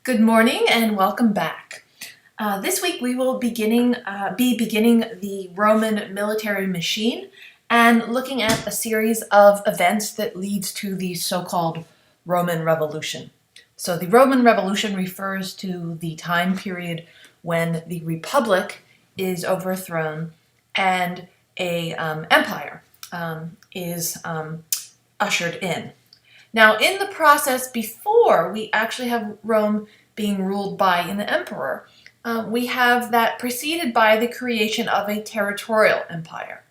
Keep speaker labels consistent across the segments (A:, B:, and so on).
A: Good morning and welcome back. This week we will be beginning the Roman military machine and looking at a series of events that leads to the so-called Roman Revolution. So the Roman Revolution refers to the time period when the Republic is overthrown and a empire is ushered in. Now, in the process before we actually have Rome being ruled by an emperor, we have that preceded by the creation of a territorial empire.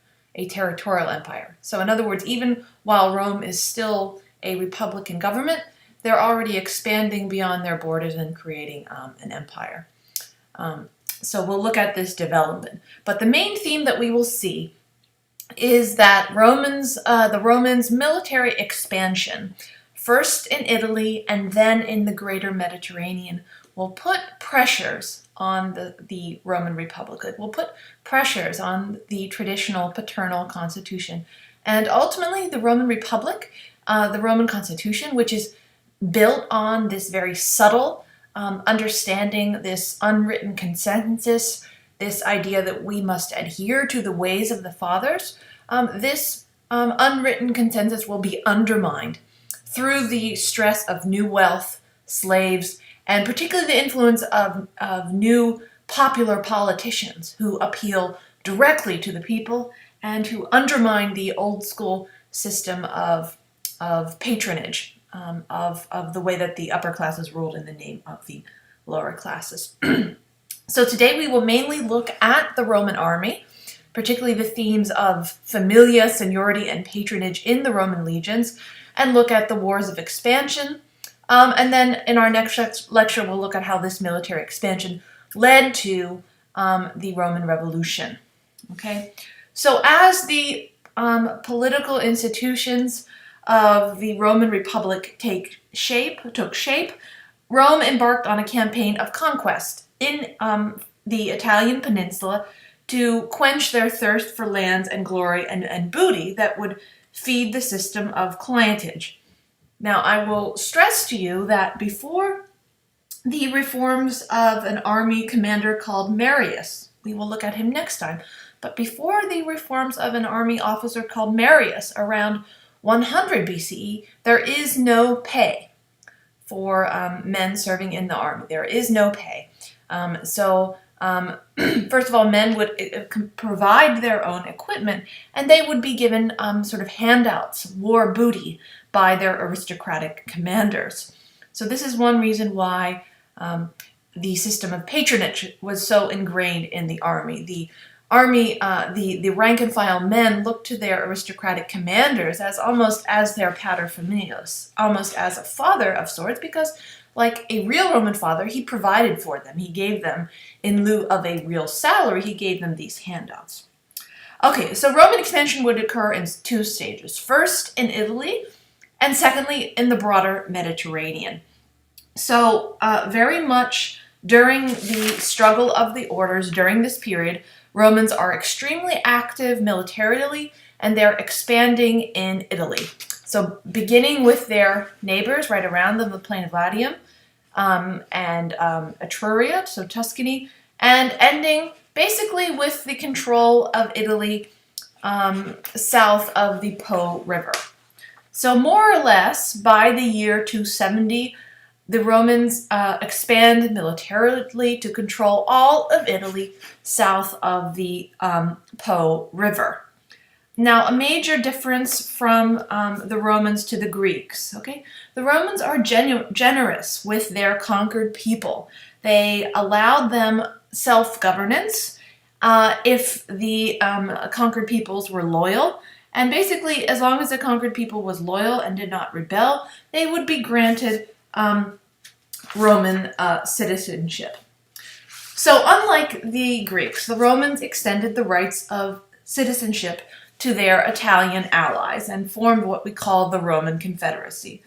A: So in other words, even while Rome is still a republican government, they're already expanding beyond their borders and creating an empire. So we'll look at this development. But the main theme that we will see is that the Romans' military expansion, first in Italy and then in the greater Mediterranean, will put pressures on the Roman Republic. It will put pressures on the traditional paternal constitution. And ultimately, the Roman Republic, the Roman Constitution, which is built on this very subtle understanding, this unwritten consensus, this idea that we must adhere to the ways of the fathers, this unwritten consensus will be undermined through the stress of new wealth, slaves, and particularly the influence of new popular politicians who appeal directly to the people and who undermine the old school system of patronage, of the way that the upper classes ruled in the name of the lower classes. So today we will mainly look at the Roman army, particularly the themes of familia, seniority, and patronage in the Roman legions, and look at the wars of expansion. And then in our next lecture, we'll look at how this military expansion led to the Roman Revolution. Okay, so as the political institutions of the Roman Republic took shape, Rome embarked on a campaign of conquest in the Italian peninsula to quench their thirst for lands and glory and booty that would feed the system of clientage. Now, I will stress to you that before the reforms of an army commander called Marius, we will look at him next time, but before the reforms of an army officer called Marius around 100 BCE, there is no pay for men serving in the army. There is no pay. First of all, men would provide their own equipment, and they would be given sort of handouts, war booty, by their aristocratic commanders. So this is one reason why the system of patronage was so ingrained in the army. The rank and file men looked to their aristocratic commanders as almost as their paterfamilias, almost as a father of sorts, because like a real Roman father, he provided for them. He gave them, in lieu of a real salary, he gave them these handouts. Okay, so Roman expansion would occur in two stages. First in Italy, and secondly in the broader Mediterranean. So very much during the struggle of the orders during this period, Romans are extremely active militarily, and they're expanding in Italy. So beginning with their neighbors right around them, the plain of Latium, and Etruria, so Tuscany, and ending basically with the control of Italy south of the Po River. So more or less by the year 270, the Romans expand militarily to control all of Italy south of the Po River. Now, a major difference from the Romans to the Greeks, okay? The Romans are generous with their conquered people. They allowed them self-governance if the conquered peoples were loyal. And basically, as long as the conquered people was loyal and did not rebel, they would be granted Roman citizenship. So unlike the Greeks, the Romans extended the rights of citizenship to their Italian allies and formed what we call the Roman Confederacy.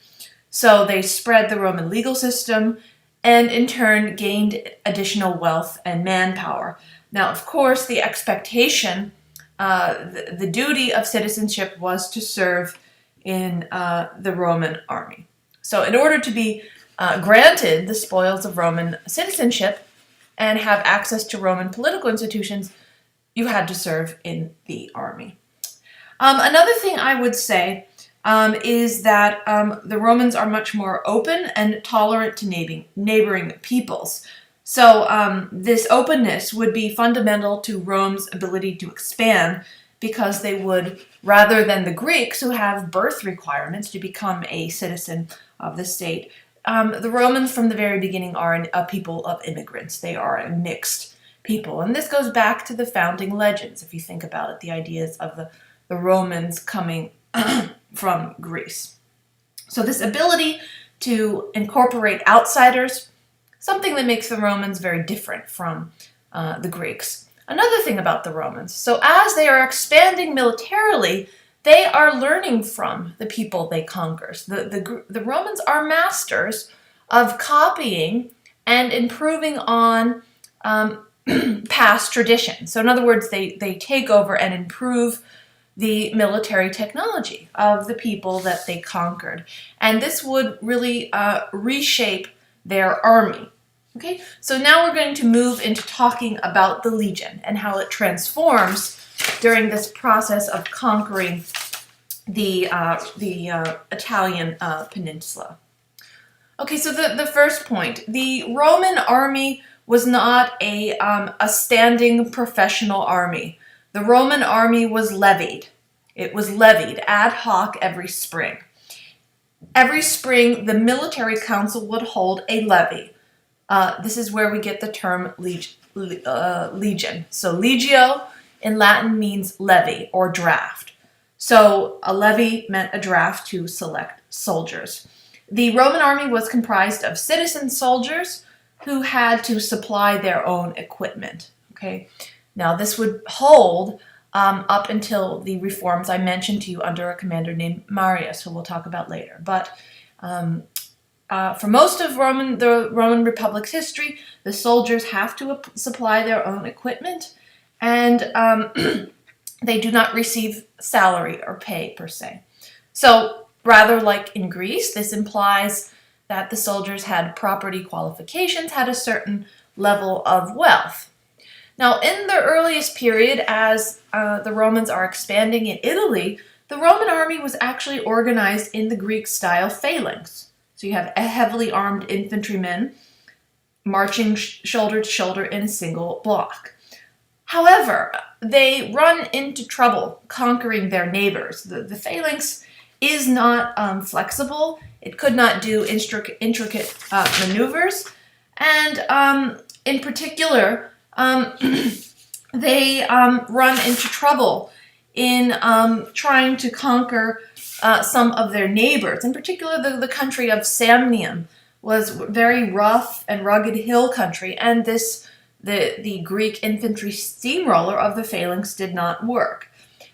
A: So they spread the Roman legal system and in turn gained additional wealth and manpower. Now, of course, the expectation, the duty of citizenship was to serve in the Roman army. So in order to be granted the spoils of Roman citizenship and have access to Roman political institutions, you had to serve in the army. Another thing I would say is that the Romans are much more open and tolerant to neighboring peoples. So this openness would be fundamental to Rome's ability to expand, because they would, rather than the Greeks who have birth requirements to become a citizen of the state, the Romans from the very beginning are a people of immigrants. They are a mixed people. And this goes back to the founding legends, if you think about it, the ideas of the Romans coming from Greece. So this ability to incorporate outsiders, something that makes the Romans very different from the Greeks. Another thing about the Romans, so as they are expanding militarily, they are learning from the people they conquer. The Romans are masters of copying and improving on past traditions. So in other words, they take over and improve the military technology of the people that they conquered. And this would really reshape their army. Okay, so now we're going to move into talking about the legion and how it transforms during this process of conquering the Italian peninsula. Okay, so the first point, the Roman army was not a standing professional army. The Roman army was levied. It was levied ad hoc every spring. Every spring, the military council would hold a levy. This is where we get the term legion. So legio in Latin means levy or draft. So a levy meant a draft to select soldiers. The Roman army was comprised of citizen soldiers who had to supply their own equipment. Okay, now this would hold up until the reforms I mentioned to you under a commander named Marius, who we'll talk about later. But for most of the Roman Republic's history, the soldiers have to supply their own equipment, and they do not receive salary or pay per se. So rather like in Greece, this implies that the soldiers had property qualifications, had a certain level of wealth. Now, in the earliest period, as the Romans are expanding in Italy, the Roman army was actually organized in the Greek-style phalanx. So you have a heavily armed infantrymen marching shoulder to shoulder in a single block. However, they run into trouble conquering their neighbors. The phalanx is not flexible. It could not do intricate maneuvers. And in particular, they run into trouble in trying to conquer some of their neighbors. In particular, the country of Samnium was very rough and rugged hill country, and the Greek infantry steamroller of the phalanx did not work.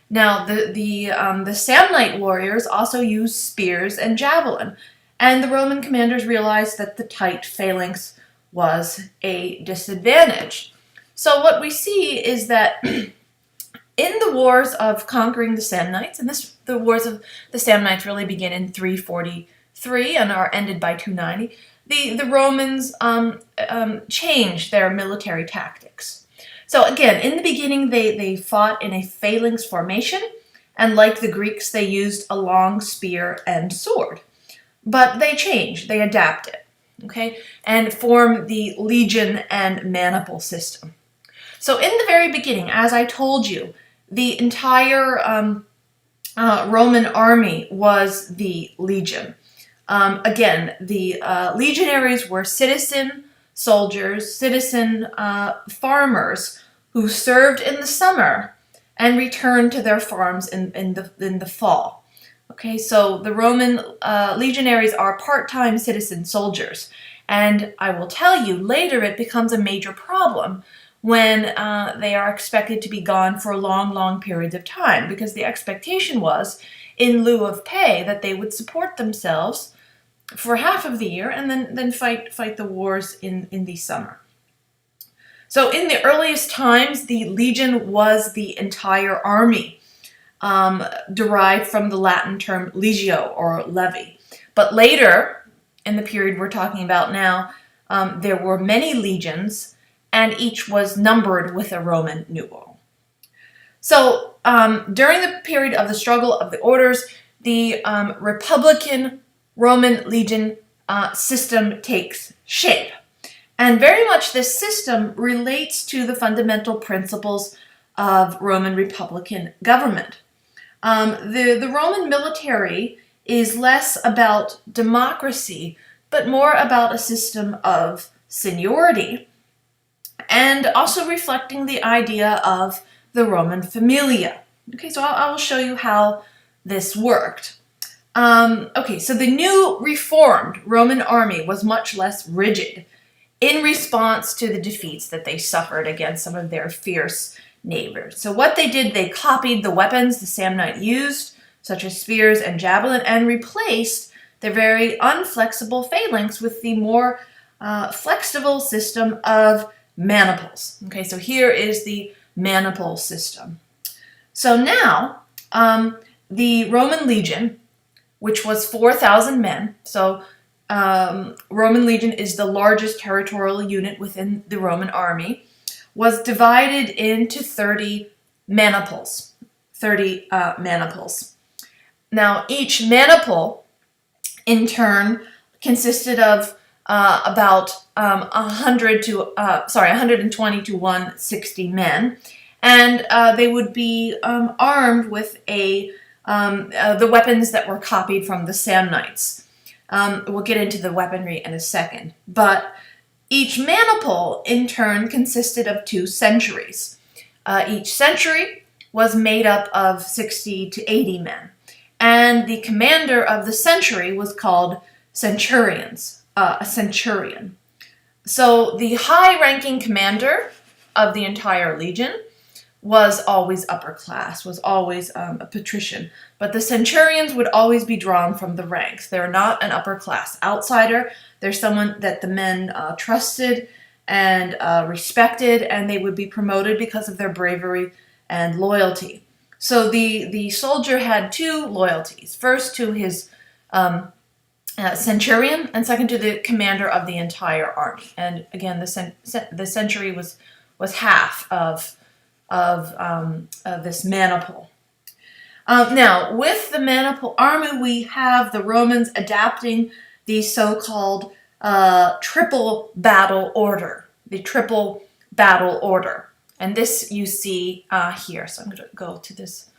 A: Now, the Samnite warriors also used spears and javelin, and the Roman commanders realized that the tight phalanx was a disadvantage. So what we see is that in the wars of conquering the Samnites, and the wars of the Samnites really begin in 343 and are ended by 290, the Romans changed their military tactics. So again, in the beginning, they fought in a phalanx formation, and like the Greeks, they used a long spear and sword. But they changed, they adapted, okay, and formed the legion and maniple system. So in the very beginning, as I told you, the entire Roman army was the legion. Again, the legionaries were citizen soldiers, citizen farmers who served in the summer and returned to their farms in the fall. Okay, so the Roman legionaries are part-time citizen soldiers, and I will tell you later it becomes a major problem when they are expected to be gone for long periods of time, because the expectation was, in lieu of pay, that they would support themselves for half of the year and then fight the wars in the summer. So in the earliest times, the legion was the entire army, derived from the Latin term legio or levy. But later, in the period we're talking about now, there were many legions, and each was numbered with a Roman numeral. So during the period of the struggle of the orders, the Republican Roman legion system takes shape. And very much this system relates to the fundamental principles of Roman Republican government. The Roman military is less about democracy, but more about a system of seniority, and also reflecting the idea of the Roman familia. Okay, so I will show you how this worked. Okay, so the new reformed Roman army was much less rigid in response to the defeats that they suffered against some of their fierce neighbors. So what they did, they copied the weapons the Samnite used, such as spears and javelin, and replaced their very unflexible phalanx with the more flexible system of maniples. Okay, so here is the maniple system. So now, the Roman legion, which was 4,000 men, so Roman legion is the largest territorial unit within the Roman army, was divided into 30 maniples. 30 maniples. Now, each maniple, in turn, consisted of about 120 to 160 men, and they would be armed with the weapons that were copied from the Samnites. We'll get into the weaponry in a second, but each maniple, in turn, consisted of 2 centuries. Each century was made up of 60 to 80 men, and the commander of the century was called centurions, a centurion. So the high-ranking commander of the entire legion was always upper class, was always a patrician. But the centurions would always be drawn from the ranks. They're not an upper class outsider. They're someone that the men trusted and respected, and they would be promoted because of their bravery and loyalty. So the soldier had 2 loyalties. First to his centurion, and second to the commander of the entire army. And again, the century was half of this maniple. Now, with the maniple army, we have the Romans adapting the so-called triple battle order, the triple battle order. And this you see here. So I'm going to go to this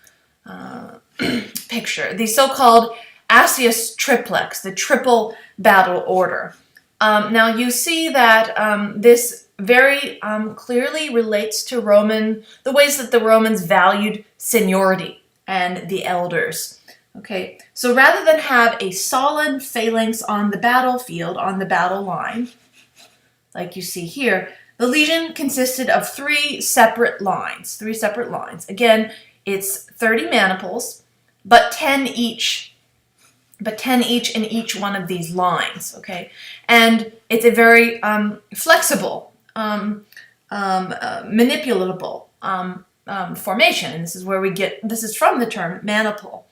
A: picture. The so-called Accius triplex, the triple battle order. Now you see that this very clearly relates to the ways that the Romans valued seniority and the elders. Okay, so rather than have a solid phalanx on the battlefield, on the battle line, like you see here, the legion consisted of 3 separate lines. Again, it's 30 maniples, but 10 each in each one of these lines, okay? And it's a very flexible, manipulatable formation, and this is from the term maniple.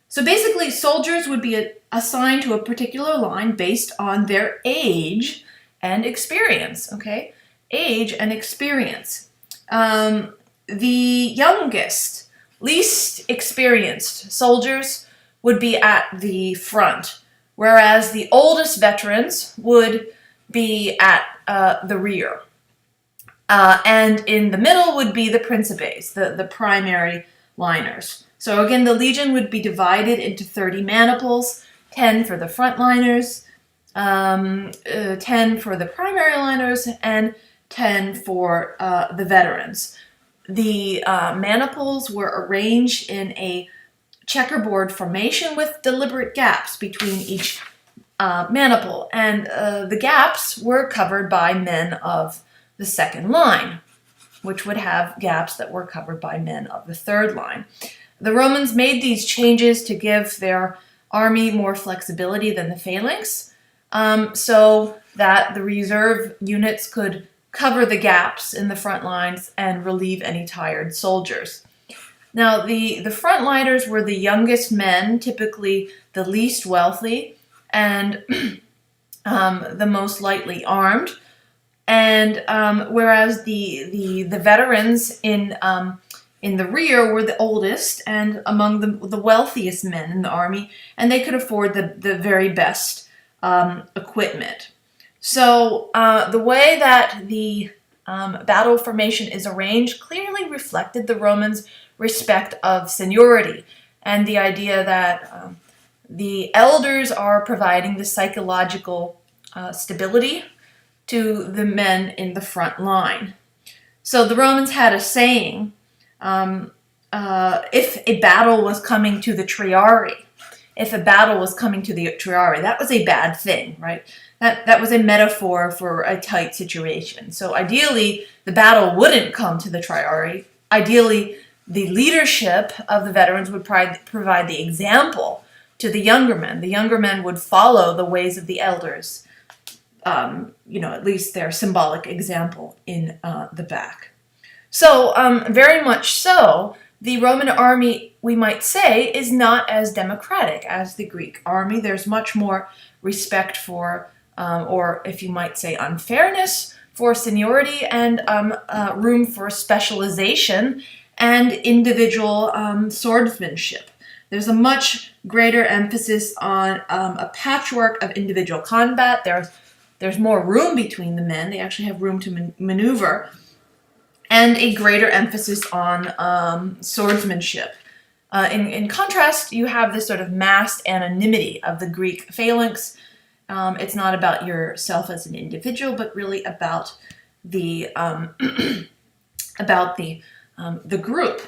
A: So basically, soldiers would be assigned to a particular line based on their age and experience, okay? Age and experience. The youngest, least experienced soldiers would be at the front, whereas the oldest veterans would be at the rear. And in the middle would be the principes, the primary liners. So again, the legion would be divided into 30 maniples, 10 for the frontliners, 10 for the primary liners, and 10 for the veterans. The maniples were arranged in a checkerboard formation with deliberate gaps between each maniple, and the gaps were covered by men of the second line, which would have gaps that were covered by men of the third line. The Romans made these changes to give their army more flexibility than the phalanx, so that the reserve units could cover the gaps in the front lines and relieve any tired soldiers. Now, the frontliners were the youngest men, typically the least wealthy, and the most lightly armed, and whereas the veterans in the rear were the oldest and among the wealthiest men in the army, and they could afford the very best equipment. So the way that the battle formation is arranged clearly reflected the Romans' respect of seniority and the idea that the elders are providing the psychological stability to the men in the front line. So the Romans had a saying, if a battle was coming to the triarii, that was a bad thing, right? That was a metaphor for a tight situation. So ideally, the battle wouldn't come to the triarii. Ideally, the leadership of the veterans would provide the example to the younger men. The younger men would follow the ways of the elders, at least their symbolic example in the back. So, very much so, the Roman army, we might say, is not as democratic as the Greek army. There's much more respect for, or if you might say unfairness, for seniority and room for specialization and individual swordsmanship. There's a much greater emphasis on a patchwork of individual combat. There's more room between the men. They actually have room to maneuver. And a greater emphasis on swordsmanship. In contrast, you have this sort of massed anonymity of the Greek phalanx. It's not about yourself as an individual, but really about the the group.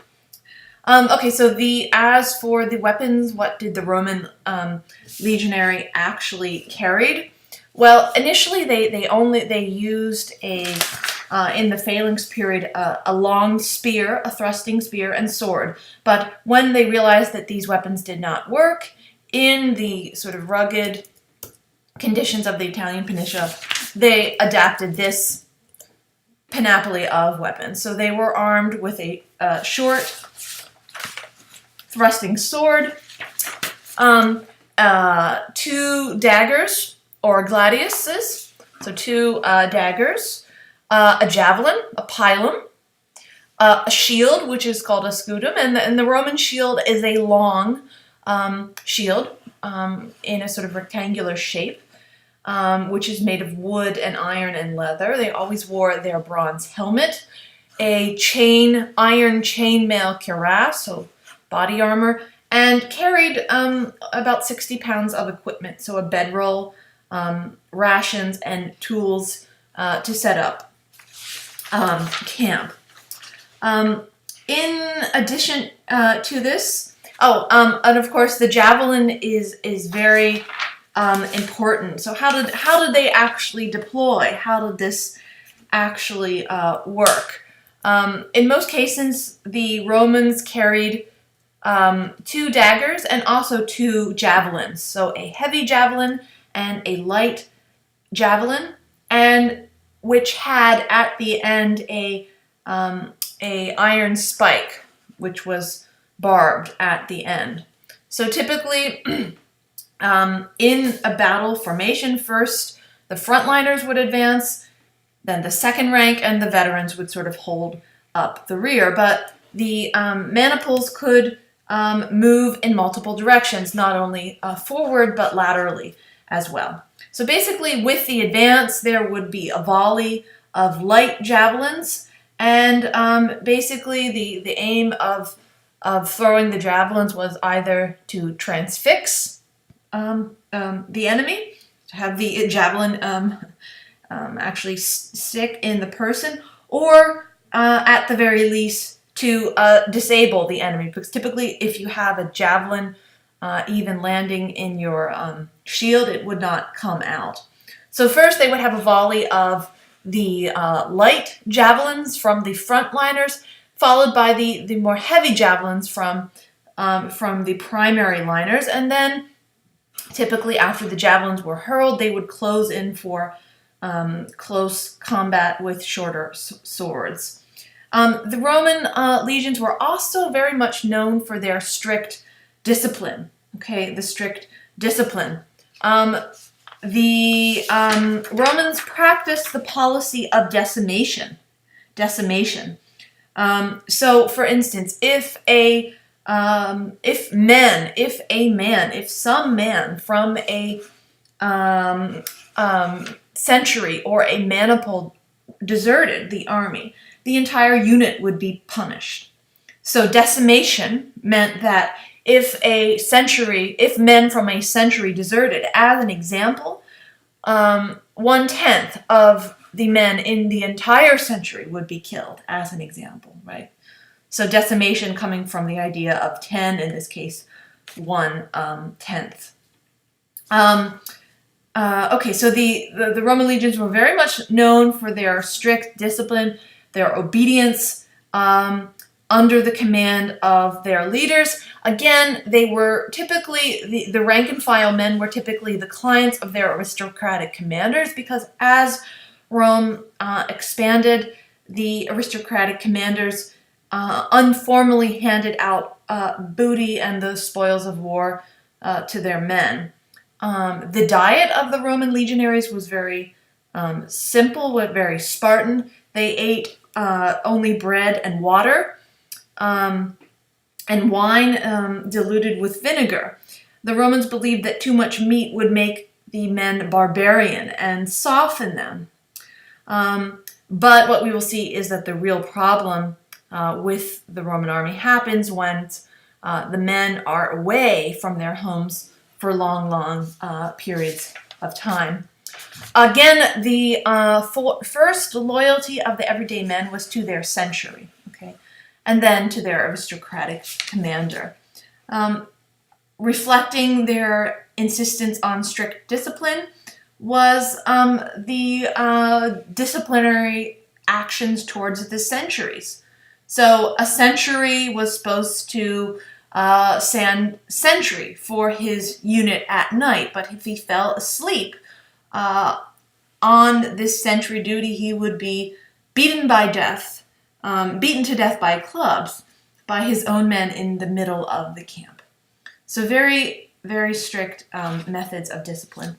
A: Okay, so as for the weapons, what did the Roman legionary actually carried? Well, initially they used in the phalanx period a long spear, a thrusting spear, and sword. But when they realized that these weapons did not work in the sort of rugged conditions of the Italian peninsula, they adapted this panoply of weapons. So they were armed with a short thrusting sword, 2 daggers or gladiuses, so 2 daggers, a javelin, a pilum, a shield, which is called a scutum, and the Roman shield is a long shield in a sort of rectangular shape, which is made of wood and iron and leather. They always wore their bronze helmet, a iron chainmail cuirass, so body armor, and carried about 60 pounds of equipment, so a bedroll, rations, and tools to set up camp. In addition to this, and of course the javelin is very important. So how did they actually deploy? How did this actually work? In most cases, the Romans carried 2 daggers and also 2 javelins. So a heavy javelin and a light javelin, and which had at the end a iron spike, which was barbed at the end. So typically, in a battle formation, first the frontliners would advance, then the second rank, and the veterans would sort of hold up the rear. But the maniples could move in multiple directions, not only forward but laterally as well. So basically, with the advance, there would be a volley of light javelins, and basically the aim of throwing the javelins was either to transfix the enemy, to have the javelin actually stick in the person, or at the very least to disable the enemy. Because typically, if you have a javelin even landing in your shield, it would not come out. So first they would have a volley of the light javelins from the frontliners, followed by the more heavy javelins from the primary liners, and then typically after the javelins were hurled, they would close in for close combat with shorter swords. The Roman legions were also very much known for their strict discipline. Okay, the strict discipline. the Romans practiced the policy of decimation. So, for instance, if some man from a century or a maniple deserted the army, the entire unit would be punished. So decimation meant that if men from a century deserted, as an example, 1/10 of the men in the entire century would be killed, as an example, right? So decimation coming from the idea of 10, in this case, 1/10. Okay, so the Roman legions were very much known for their strict discipline, their obedience, under the command of their leaders. Again, they were typically, the rank and file men were typically the clients of their aristocratic commanders, because as Rome expanded, the aristocratic commanders informally handed out booty and the spoils of war to their men. The diet of the Roman legionaries was very simple, but very Spartan. They ate only bread and water, and wine diluted with vinegar. The Romans believed that too much meat would make the men barbarian and soften them. But what we will see is that the real problem with the Roman army happens when the men are away from their homes for long periods of time. Again, the first loyalty of the everyday men was to their century, okay, and then to their aristocratic commander. Reflecting their insistence on strict discipline was the disciplinary actions towards the centuries. So a century was supposed to stand sentry for his unit at night, but if he fell asleep on this sentry duty, he would be beaten to death by clubs by his own men in the middle of the camp. So very, very strict methods of discipline.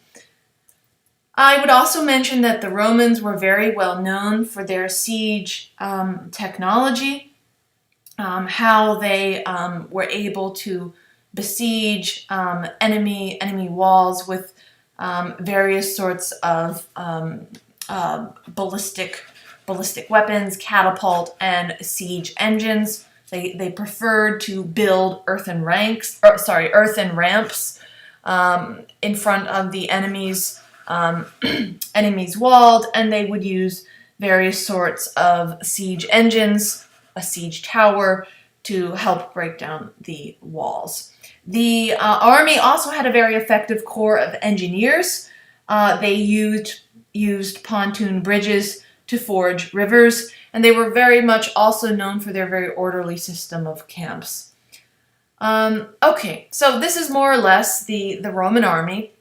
A: I would also mention that the Romans were very well known for their siege technology, how they were able to besiege enemy walls with various sorts of ballistic weapons, catapult, and siege engines. They preferred to build earthen ramps in front of the enemy's walled, and they would use various sorts of siege engines, a siege tower, to help break down the walls. The army also had a very effective corps of engineers. They used pontoon bridges to forge rivers, and they were very much also known for their very orderly system of camps. Okay, so this is more or less the Roman army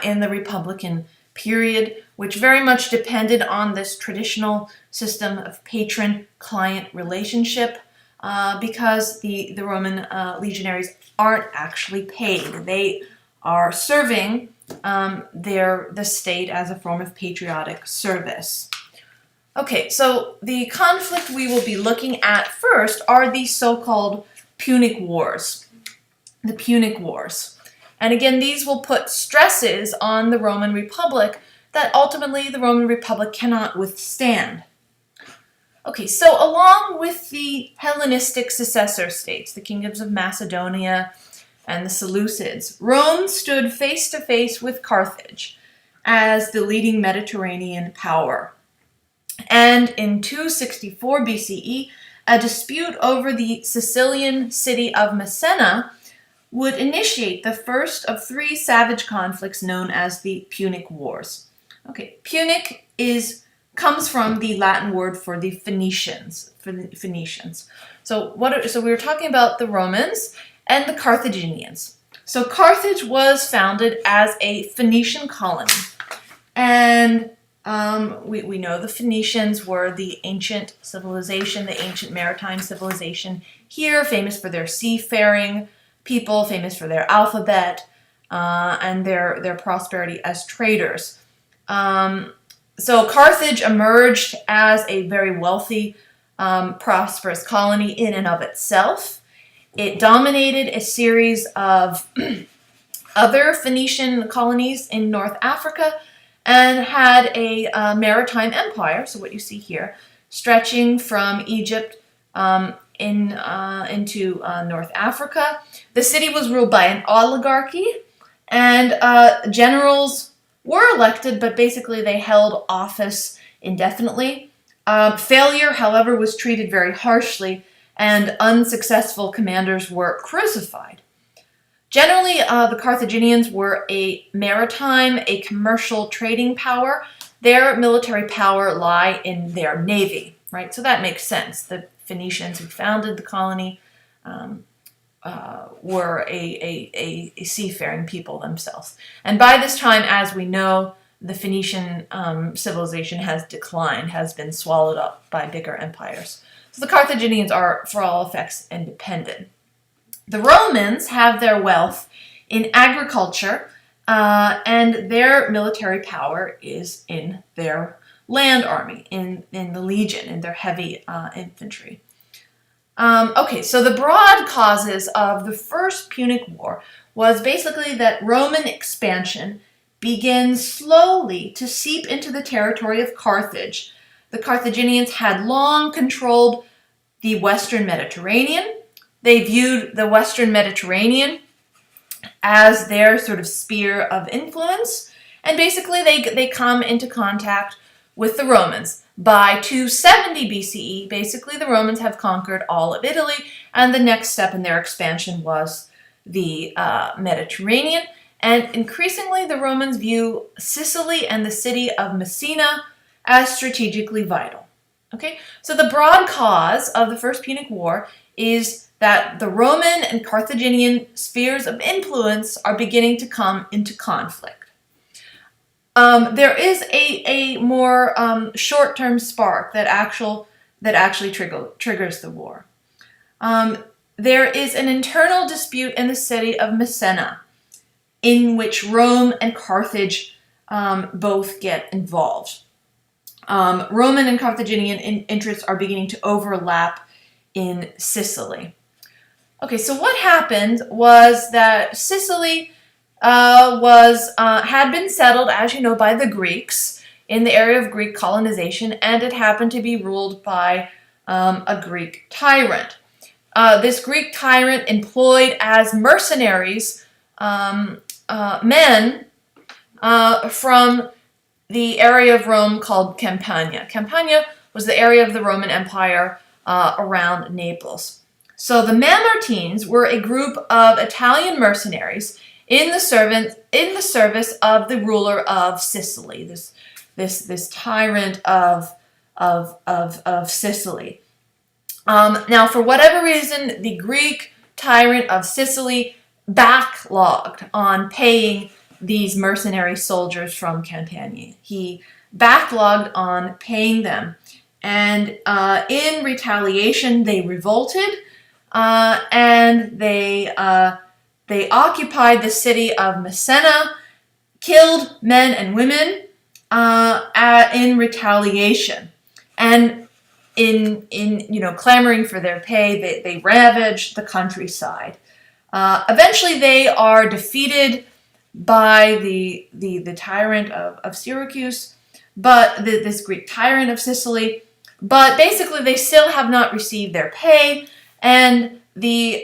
A: in the Republican period, which very much depended on this traditional system of patron-client relationship, because the Roman legionaries aren't actually paid. They are serving the state as a form of patriotic service. Okay, so the conflict we will be looking at first are the so-called Punic Wars. The Punic Wars. And again, these will put stresses on the Roman Republic that ultimately the Roman Republic cannot withstand. Okay, so along with the Hellenistic successor states, the kingdoms of Macedonia and the Seleucids, Rome stood face to face with Carthage as the leading Mediterranean power. And in 264 BCE, a dispute over the Sicilian city of Messina would initiate the first of three savage conflicts known as the Punic Wars. Okay, Punic comes from the Latin word for the Phoenicians. So we were talking about the Romans and the Carthaginians. So Carthage was founded as a Phoenician colony, and we know the Phoenicians were the ancient civilization, the ancient maritime civilization here, famous for their seafaring people, famous for their alphabet, and their prosperity as traders. So Carthage emerged as a very wealthy, prosperous colony in and of itself. It dominated a series of other Phoenician colonies in North Africa and had a maritime empire, so what you see here, stretching from Egypt into North Africa. The city was ruled by an oligarchy, and generals were elected, but basically they held office indefinitely. Failure, however, was treated very harshly, and unsuccessful commanders were crucified. Generally, the Carthaginians were a maritime, a commercial trading power. Their military power lie in their navy, right? So that makes sense. The Phoenicians who founded the colony were a seafaring people themselves. And by this time, as we know, the Phoenician civilization has declined, has been swallowed up by bigger empires. So the Carthaginians are, for all effects, independent. The Romans have their wealth in agriculture, and their military power is in their land army, in the legion, in their heavy infantry. Okay, so the broad causes of the First Punic War was basically that Roman expansion began slowly to seep into the territory of Carthage. The Carthaginians had long controlled the Western Mediterranean. They viewed the Western Mediterranean as their sort of sphere of influence, and basically they come into contact with the Romans. By 270 BCE, basically the Romans have conquered all of Italy, and the next step in their expansion was the Mediterranean. And increasingly the Romans view Sicily and the city of Messina as strategically vital. Okay, so the broad cause of the First Punic War is that the Roman and Carthaginian spheres of influence are beginning to come into conflict. There is a more short-term spark that actually triggers the war. There is an internal dispute in the city of Messina, in which Rome and Carthage both get involved. Roman and Carthaginian interests are beginning to overlap in Sicily. Okay, so what happened was that Sicily had been settled, as you know, by the Greeks in the area of Greek colonization, and it happened to be ruled by a Greek tyrant. This Greek tyrant employed as mercenaries men from the area of Rome called Campania. Campania was the area of the Roman Empire around Naples. So the Mamertines were a group of Italian mercenaries in the service of the ruler of Sicily, this tyrant of Sicily. Now, for whatever reason, the Greek tyrant of Sicily backlogged on paying these mercenary soldiers from Campania. He backlogged on paying them, and in retaliation, they revolted, and they occupied the city of Messina, killed men and women in retaliation, and in clamoring for their pay, they ravaged the countryside. Eventually, they are defeated by the tyrant of Syracuse, but this Greek tyrant of Sicily. But basically, they still have not received their pay, and these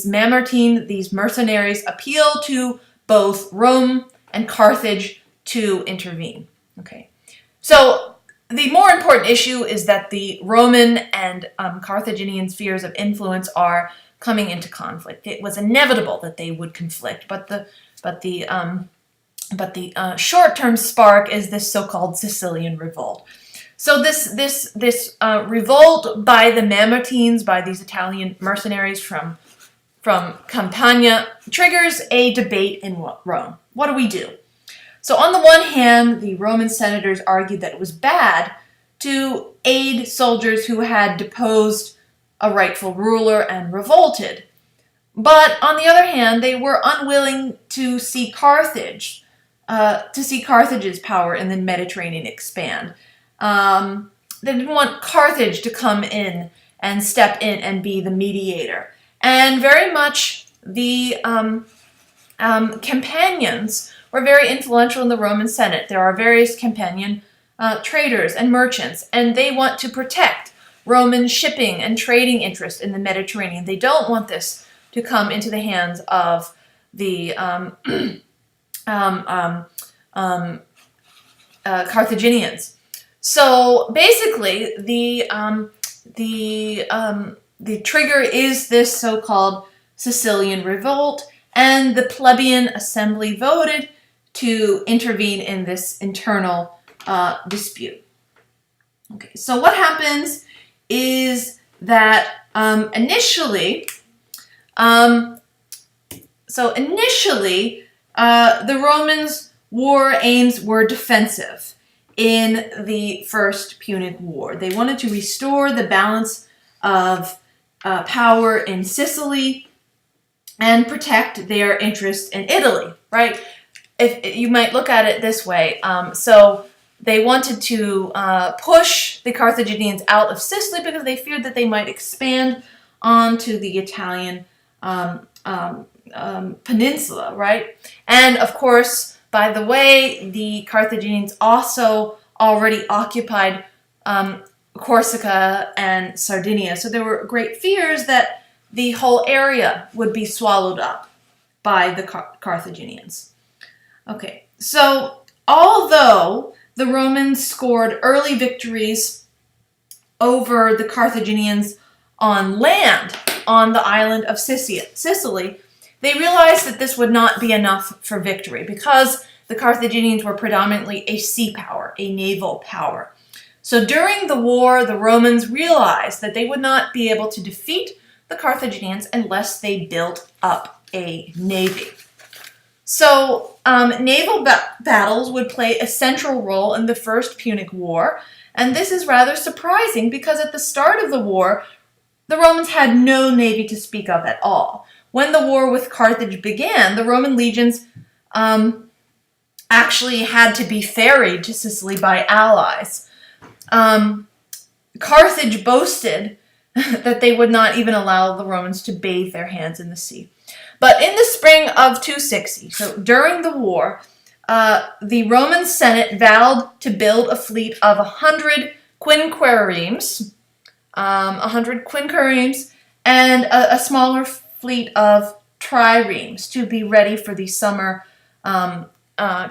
A: Mamertine, these mercenaries, appeal to both Rome and Carthage to intervene. Okay, so the more important issue is that the Roman and Carthaginian spheres of influence are coming into conflict. It was inevitable that they would conflict, but the short-term spark is this so-called Sicilian revolt. So this revolt by the Mamertines, by these Italian mercenaries from Campania, triggers a debate in Rome. What do we do? So on the one hand, the Roman senators argued that it was bad to aid soldiers who had deposed a rightful ruler and revolted. But on the other hand, they were unwilling to see Carthage's power in the Mediterranean expand. They didn't want Carthage to come in and step in and be the mediator. And very much the companions were very influential in the Roman Senate. There are various companion traders and merchants, and they want to protect Roman shipping and trading interests in the Mediterranean. They don't want this to come into the hands of the Carthaginians. So basically, the trigger is this so-called Sicilian revolt, and the plebeian assembly voted to intervene in this internal dispute. Okay, so what happens is that initially, the Romans' war aims were defensive in the First Punic War. They wanted to restore the balance of power in Sicily and protect their interest in Italy, right? If you might look at it this way, so they wanted to push the Carthaginians out of Sicily because they feared that they might expand onto the Italian peninsula, right? And of course, by the way, the Carthaginians also already occupied Corsica and Sardinia, so there were great fears that the whole area would be swallowed up by the Carthaginians. Okay, so although the Romans scored early victories over the Carthaginians on land on the island of Sicily, they realized that this would not be enough for victory because the Carthaginians were predominantly a sea power, a naval power. So during the war, the Romans realized that they would not be able to defeat the Carthaginians unless they built up a navy. So naval battles would play a central role in the First Punic War, and this is rather surprising because at the start of the war, the Romans had no navy to speak of at all. When the war with Carthage began, the Roman legions actually had to be ferried to Sicily by allies. Carthage boasted that they would not even allow the Romans to bathe their hands in the sea. But in the spring of 260, so during the war, the Roman Senate vowed to build a fleet of 100 quinqueremes, and a smaller fleet of triremes to be ready for the summer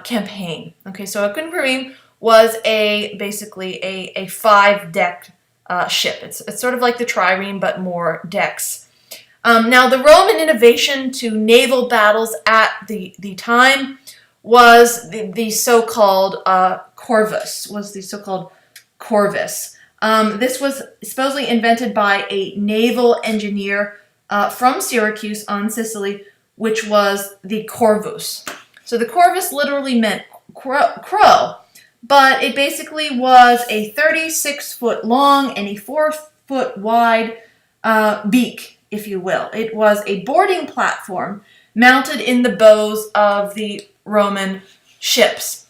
A: campaign. Okay, so a quinquereme was basically a 5-decked ship. It's sort of like the trireme, but more decks. Now, the Roman innovation to naval battles at the time was the so-called corvus. This was supposedly invented by a naval engineer from Syracuse on Sicily, which was the corvus. So the corvus literally meant crow, but it basically was a 36-foot long and a 4-foot wide beak, if you will. It was a boarding platform mounted in the bows of the Roman ships.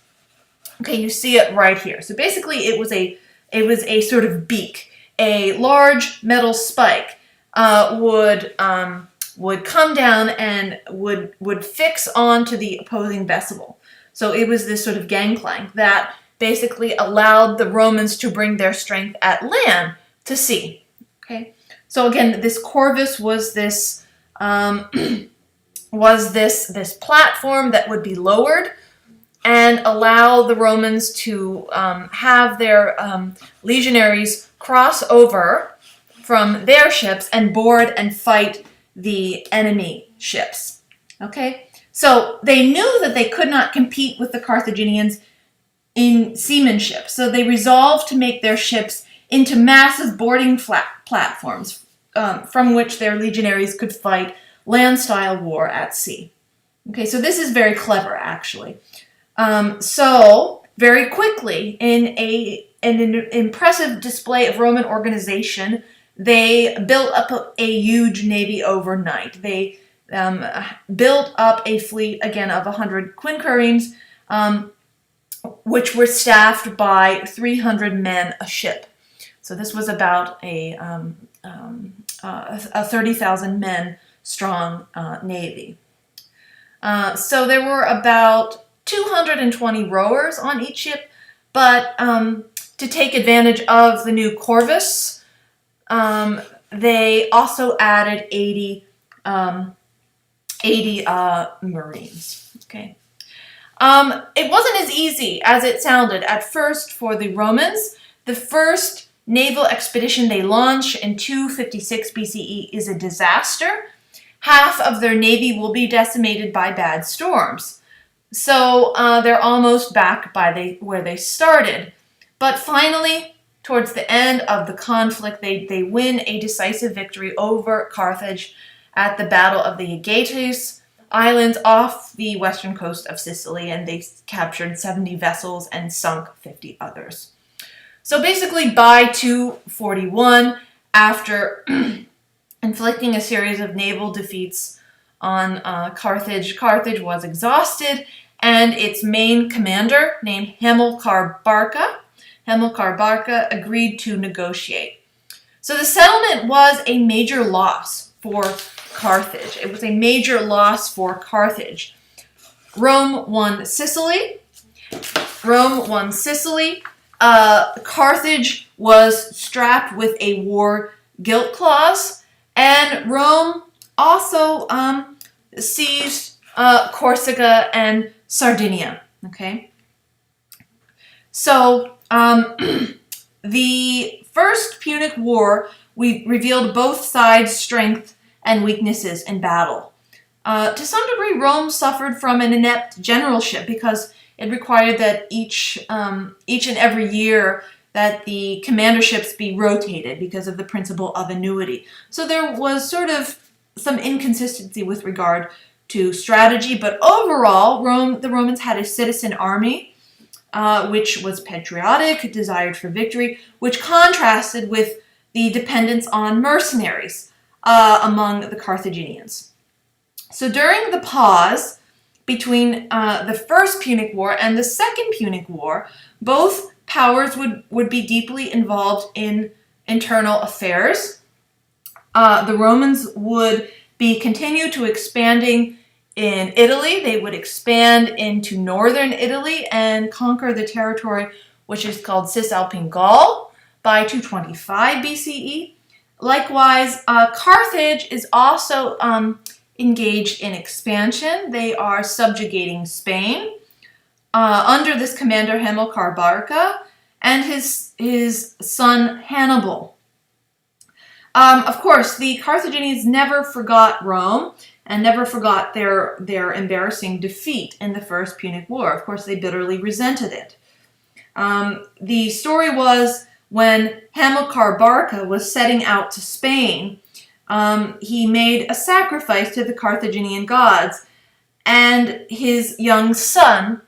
A: Okay, you see it right here. So basically it was a sort of beak. A large metal spike would come down and would fix onto the opposing vessel. So it was this sort of gangplank that basically allowed the Romans to bring their strength at land to sea. Okay, so again, this corvus was this platform that would be lowered and allow the Romans to have their legionaries cross over from their ships and board and fight the enemy ships. Okay, so they knew that they could not compete with the Carthaginians in seamanship, so they resolved to make their ships into massive boarding platforms from which their legionaries could fight land-style war at sea. Okay, so this is very clever, actually. So very quickly, in an impressive display of Roman organization, they built up a huge navy overnight. They built up a fleet again of 100 quinqueremes, which were staffed by 300 men a ship. So this was about a 30,000 men strong navy. So there were about 220 rowers on each ship, but to take advantage of the new corvus, they also added 80 Marines. Okay. It wasn't as easy as it sounded at first for the Romans. The first naval expedition they launch in 256 BCE is a disaster. Half of their navy will be decimated by bad storms. So they're almost back by where they started. But finally, towards the end of the conflict, they win a decisive victory over Carthage at the Battle of the Aegatis Islands off the western coast of Sicily, and they captured 70 vessels and sunk 50 others. So basically by 241, after inflicting a series of naval defeats on Carthage was exhausted, and its main commander, named Hamilcar Barca, agreed to negotiate. So the settlement was a major loss for Carthage. It was a major loss for Carthage. Rome won Sicily. Carthage was strapped with a war guilt clause, and Rome also seized Corsica and Sardinia. Okay, so the First Punic War revealed both sides' strength and weaknesses in battle. To some degree, Rome suffered from an inept generalship because it required that each and every year that the commanderships be rotated because of the principle of annuity. So there was sort of some inconsistency with regard to strategy, but overall, the Romans had a citizen army, which was patriotic, desired for victory, which contrasted with the dependence on mercenaries among the Carthaginians. So during the pause between the First Punic War and the Second Punic War, both powers would be deeply involved in internal affairs. The Romans would continue to expanding in Italy. They would expand into northern Italy and conquer the territory which is called Cisalpine Gaul by 225 BCE. Likewise, Carthage is also engaged in expansion. They are subjugating Spain under this commander Hamilcar Barca and his son Hannibal. Of course, the Carthaginians never forgot Rome and never forgot their embarrassing defeat in the First Punic War. Of course, they bitterly resented it. The story was when Hamilcar Barca was setting out to Spain, he made a sacrifice to the Carthaginian gods, and his young son,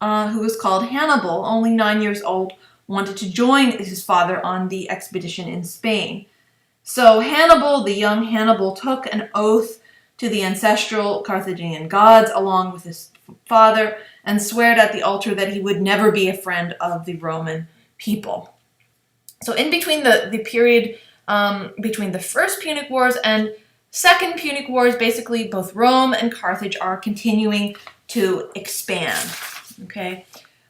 A: who was called Hannibal, only 9 years old, wanted to join his father on the expedition in Spain. So Hannibal, the young Hannibal, took an oath to the ancestral Carthaginian gods along with his father and swore at the altar that he would never be a friend of the Roman people. So in between the period between the First Punic Wars and Second Punic Wars, basically both Rome and Carthage are continuing to expand. Okay,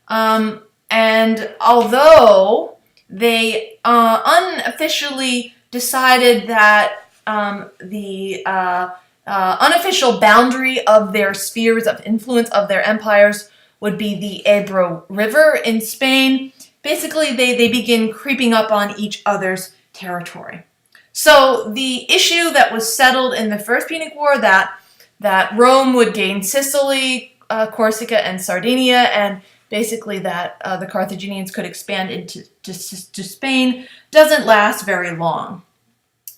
A: and although they unofficially decided that the unofficial boundary of their spheres of influence of their empires would be the Ebro River in Spain, basically they begin creeping up on each other's territory. So the issue that was settled in the First Punic War, that Rome would gain Sicily, Corsica, and Sardinia, and basically that the Carthaginians could expand into Spain, doesn't last very long.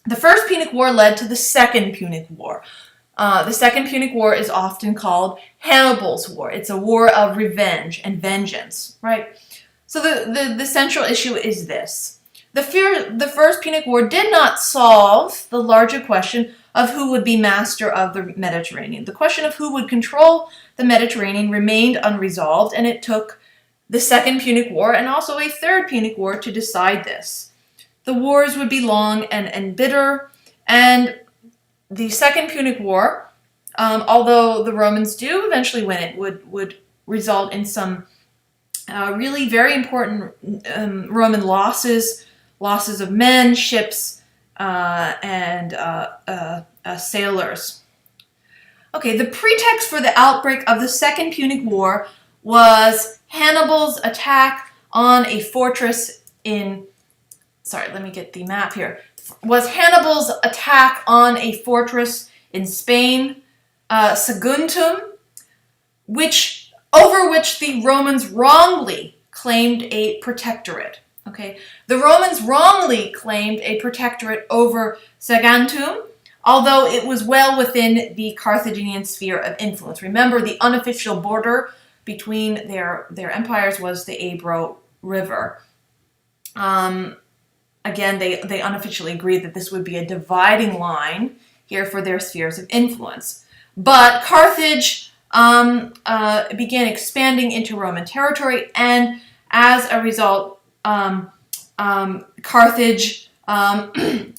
A: The First Punic War led to the Second Punic War. The Second Punic War is often called Hannibal's War. It's a war of revenge and vengeance, right? So the central issue is this. The First Punic War did not solve the larger question of who would be master of the Mediterranean. The question of who would control the Mediterranean remained unresolved, and it took the Second Punic War and also a Third Punic War to decide this. The wars would be long and bitter, and the Second Punic War, although the Romans do eventually win it, would result in some really very important Roman losses of men, ships, and sailors. Okay, the pretext for the outbreak of the Second Punic War was Hannibal's attack on a fortress in, sorry, let me get the map here, was Hannibal's attack on a fortress in Spain, Saguntum, over which the Romans wrongly claimed a protectorate. Okay, the Romans wrongly claimed a protectorate over Saguntum, although it was well within the Carthaginian sphere of influence. Remember, the unofficial border between their empires was the Ebro River. Again, they unofficially agreed that this would be a dividing line here for their spheres of influence. But Carthage began expanding into Roman territory, and as a result, Carthage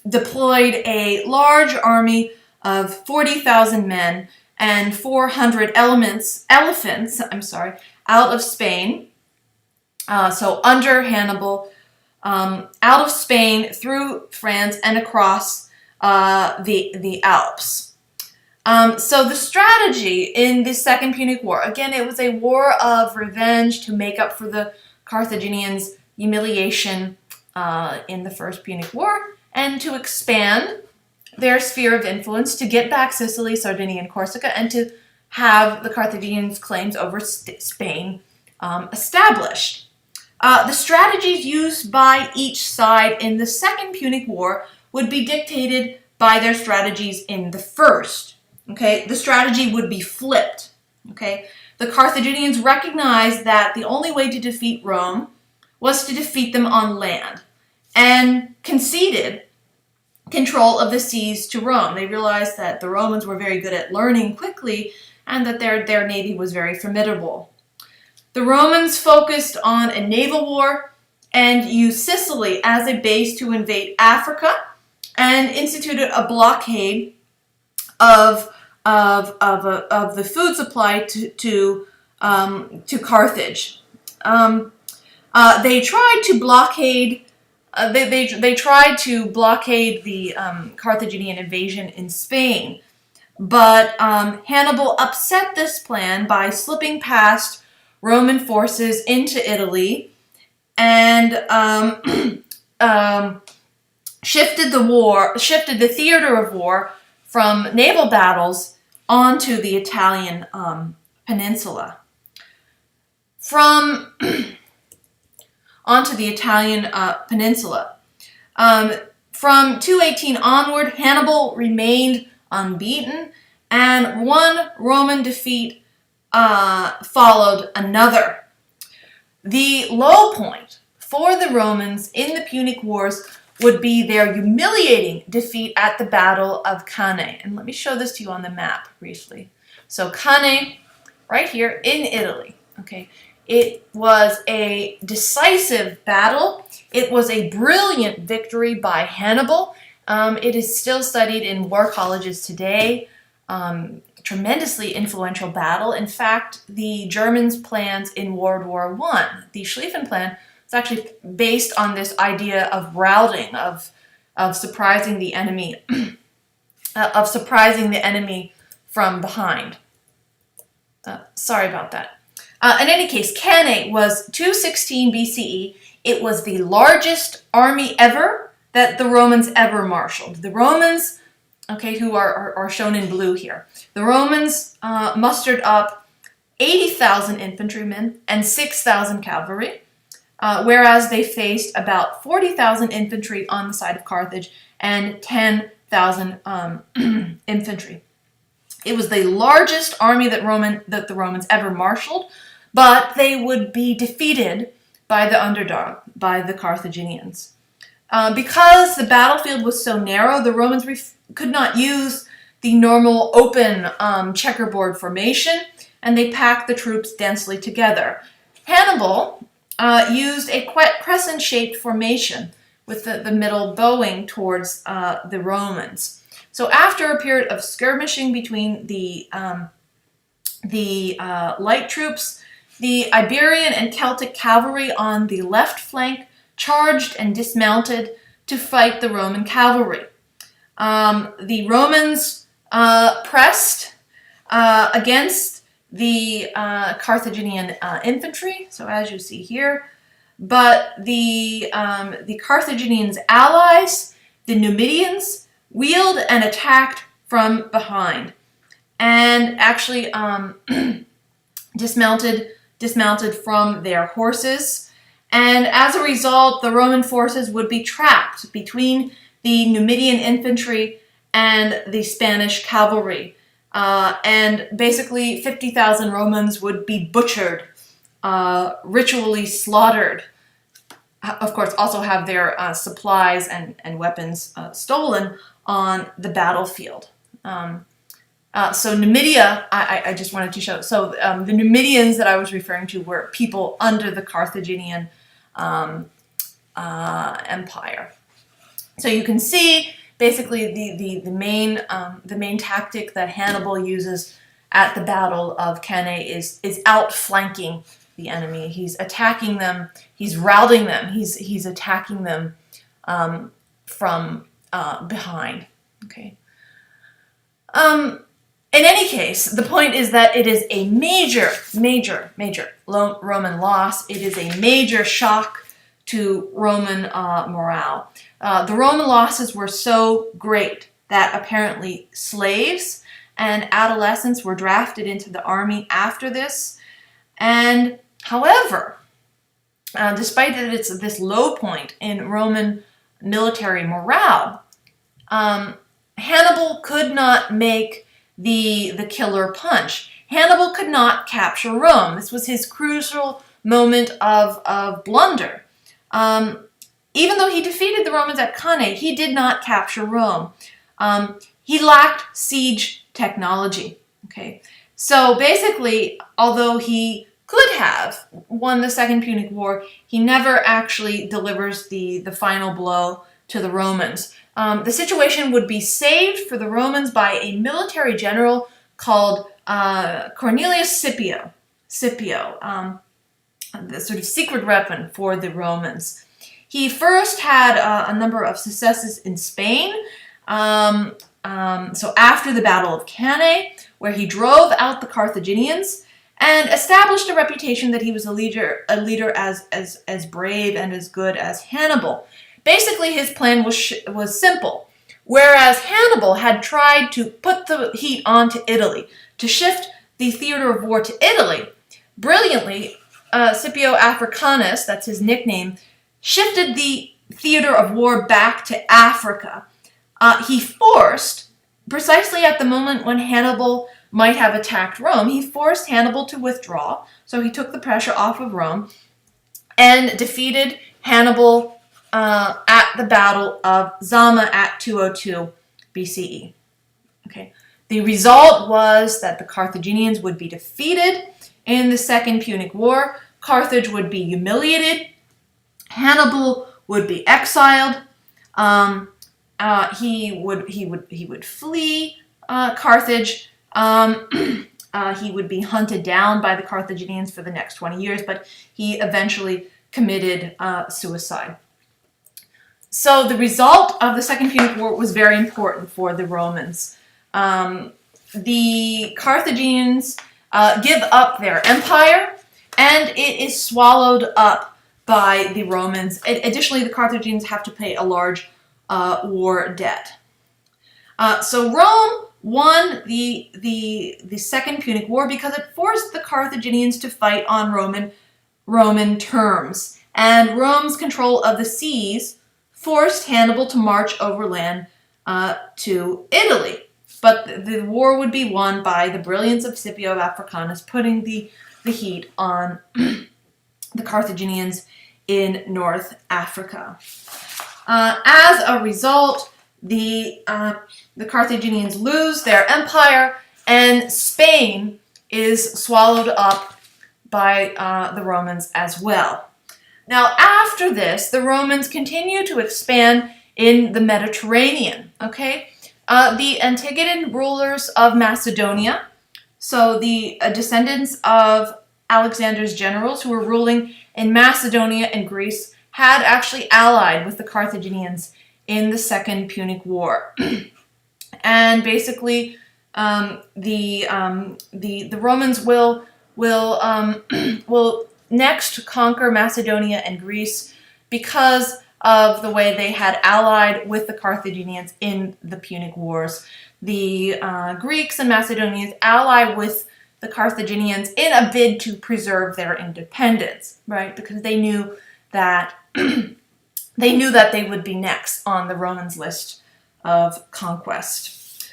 A: deployed a large army of 40,000 men and 400 elephants, out of Spain. So under Hannibal, out of Spain, through France, and across the Alps. So the strategy in the Second Punic War, again, it was a war of revenge to make up for the Carthaginians' humiliation in the First Punic War, and to expand their sphere of influence, to get back Sicily, Sardinia, and Corsica, and to have the Carthaginians' claims over Spain established. The strategies used by each side in the Second Punic War would be dictated by their strategies in the First. Okay, the strategy would be flipped. Okay, the Carthaginians recognized that the only way to defeat Rome was to defeat them on land, and conceded control of the seas to Rome. They realized that the Romans were very good at learning quickly, and that their navy was very formidable. The Romans focused on a naval war and used Sicily as a base to invade Africa, and instituted a blockade of the food supply to Carthage. They tried to blockade. They tried to blockade the Carthaginian invasion in Spain, but Hannibal upset this plan by slipping past Roman forces into Italy, and shifted the theater of war from naval battles onto the Italian peninsula. Onto the Italian peninsula. From 218 onward, Hannibal remained unbeaten, and one Roman defeat followed another. The low point for the Romans in the Punic Wars would be their humiliating defeat at the Battle of Cannae. And let me show this to you on the map briefly. So Cannae, right here in Italy. Okay, it was a decisive battle. It was a brilliant victory by Hannibal. It is still studied in war colleges today. Tremendously influential battle. In fact, the Germans' plans in World War I, the Schlieffen Plan, is actually based on this idea of routing, of surprising the enemy, from behind. Sorry about that. In any case, Cannae was 216 BCE. It was the largest army ever that the Romans ever marshaled. The Romans, okay, who are shown in blue here, the Romans mustered up 80,000 infantrymen and 6,000 cavalry, whereas they faced about 40,000 infantry on the side of Carthage and 10,000 infantry. It was the largest army that the Romans ever marshaled, but they would be defeated by the underdog, by the Carthaginians. Because the battlefield was so narrow, the Romans could not use the normal open checkerboard formation, and they packed the troops densely together. Hannibal used a crescent-shaped formation with the middle bowing towards the Romans. So after a period of skirmishing between the light troops, the Iberian and Celtic cavalry on the left flank charged and dismounted to fight the Roman cavalry. The Romans pressed against the Carthaginian infantry, so as you see here, but the Carthaginians' allies, the Numidians, wheeled and attacked from behind, and actually dismounted from their horses. And as a result, the Roman forces would be trapped between the Numidian infantry and the Spanish cavalry. And basically 50,000 Romans would be butchered, ritually slaughtered. Of course, also have their supplies and weapons stolen on the battlefield. So Numidia, I just wanted to show. So the Numidians that I was referring to were people under the Carthaginian Empire. So you can see basically the main tactic that Hannibal uses at the Battle of Cannae is outflanking the enemy. He's attacking them. He's routing them. He's attacking them from behind. Okay. In any case, the point is that it is a major Roman loss. It is a major shock to Roman morale. The Roman losses were so great that apparently slaves and adolescents were drafted into the army after this. And however, despite that it's this low point in Roman military morale, Hannibal could not make the killer punch. Hannibal could not capture Rome. This was his crucial moment of blunder. Even though he defeated the Romans at Cannae, he did not capture Rome. He lacked siege technology. Okay, so basically, although he could have won the Second Punic War, he never actually delivers the final blow to the Romans. The situation would be saved for the Romans by a military general called Cornelius Scipio. The sort of secret weapon for the Romans. He first had a number of successes in Spain. So after the Battle of Cannae, where he drove out the Carthaginians and established a reputation that he was a leader as brave and as good as Hannibal. Basically, his plan was simple. Whereas Hannibal had tried to put the heat onto Italy, to shift the theater of war to Italy, brilliantly, Scipio Africanus, that's his nickname, shifted the theater of war back to Africa. He forced, precisely at the moment when Hannibal might have attacked Rome, he forced Hannibal to withdraw, so he took the pressure off of Rome, and defeated Hannibal at the Battle of Zama at 202 BCE. Okay. The result was that the Carthaginians would be defeated in the Second Punic War. Carthage would be humiliated. Hannibal would be exiled. He would flee Carthage. He would be hunted down by the Carthaginians for the next 20 years, but he eventually committed suicide. So the result of the Second Punic War was very important for the Romans. The Carthaginians give up their empire, and it is swallowed up by the Romans. Additionally, the Carthaginians have to pay a large war debt. So Rome won the Second Punic War because it forced the Carthaginians to fight on Roman terms, and Rome's control of the seas forced Hannibal to march overland to Italy. But the war would be won by the brilliance of Scipio Africanus, putting the heat on the Carthaginians in North Africa. As a result, the Carthaginians lose their empire, and Spain is swallowed up by the Romans as well. Now, after this, the Romans continue to expand in the Mediterranean. Okay, the Antigonan rulers of Macedonia, so the descendants of Alexander's generals who were ruling in Macedonia and Greece, had actually allied with the Carthaginians in the Second Punic War. And basically, the Romans will next conquer Macedonia and Greece because of the way they had allied with the Carthaginians in the Punic Wars. The Greeks and Macedonians allied with the Carthaginians in a bid to preserve their independence, right? Because they knew that they would be next on the Romans' list of conquest.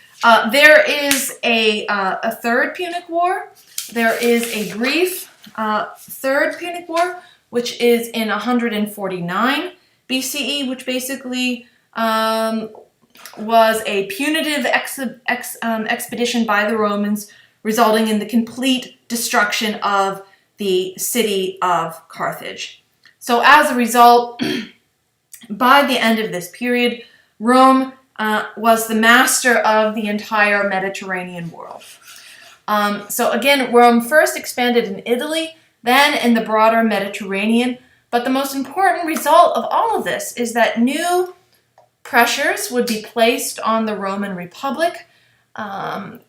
A: There is a third Punic War. There is a brief third Punic War, which is in 149 BCE, which basically was a punitive expedition by the Romans, resulting in the complete destruction of the city of Carthage. So as a result, by the end of this period, Rome was the master of the entire Mediterranean world. So again, Rome first expanded in Italy, then in the broader Mediterranean. But the most important result of all of this is that new pressures would be placed on the Roman Republic. For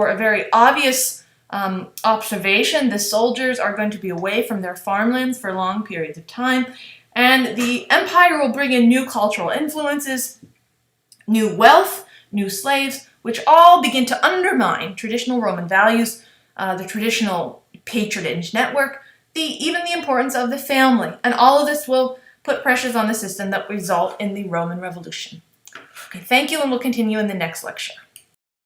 A: a very obvious observation, the soldiers are going to be away from their farmlands for long periods of time, and the empire will bring in new cultural influences, new wealth, new slaves, which all begin to undermine traditional Roman values, the traditional patronage network, even the importance of the family. And all of this will put pressures on the system that result in the Roman Revolution. Okay, thank you, and we'll continue in the next lecture.